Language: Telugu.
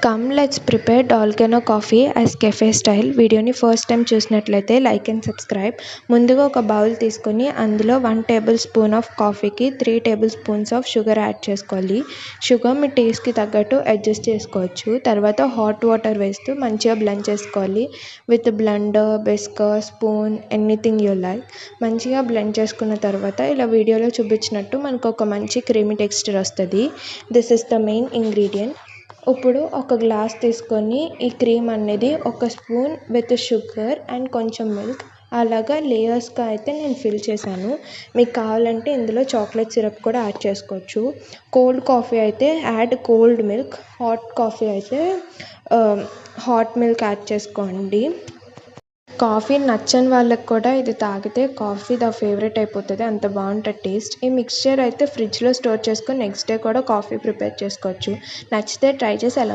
Come let's prepare dalgona coffee as cafe style. వీడియోని ఫస్ట్ టైం చూసినట్లయితే లైక్ అండ్ సబ్స్క్రైబ్. ముందుగా ఒక బౌల్ తీసుకొని అందులో 1 టేబుల్ స్పూన్ ఆఫ్ కాఫీకి 3 table spoons of sugar add చేసుకోవాలి. షుగర్ మీ టేస్ట్కి తగ్గట్టు అడ్జస్ట్ చేసుకోవచ్చు. తర్వాత హాట్ వాటర్ వేస్తూ మంచిగా బ్లెండ్ చేసుకోవాలి. With blender, whisker, spoon, anything you like. మంచిగా బ్లెండ్ చేసుకున్న తర్వాత ఇలా వీడియోలో చూపించినట్టు మనకు ఒక మంచి క్రీమీ టెక్స్చర్ వస్తుంది. This is the main ingredient. ఇప్పుడు ఒక గ్లాస్ తీసుకొని ఈ క్రీమ్ అనేది ఒక స్పూన్ విత్ షుగర్ అండ్ కొంచెం మిల్క్ అలాగా లేయర్స్గా అయితే నేను ఫిల్ చేశాను. మీకు కావాలంటే ఇందులో చాక్లెట్ సిరప్ కూడా యాడ్ చేసుకోవచ్చు. కోల్డ్ కాఫీ అయితే add cold milk, hot coffee అయితే హాట్ మిల్క్ యాడ్ చేసుకోండి. కాఫీ నచ్చని వాళ్ళకి కూడా ఇది తాగితే కాఫీ ద ఫేవరెట్ అయిపోతుంది, అంత బాగుంటుంది టేస్ట్. ఈ మిక్స్చర్ అయితే ఫ్రిడ్జ్లో స్టోర్ చేసుకొని నెక్స్ట్ డే కూడా కాఫీ ప్రిపేర్ చేసుకోవచ్చు. నచ్చితే ట్రై చేసి ఎలా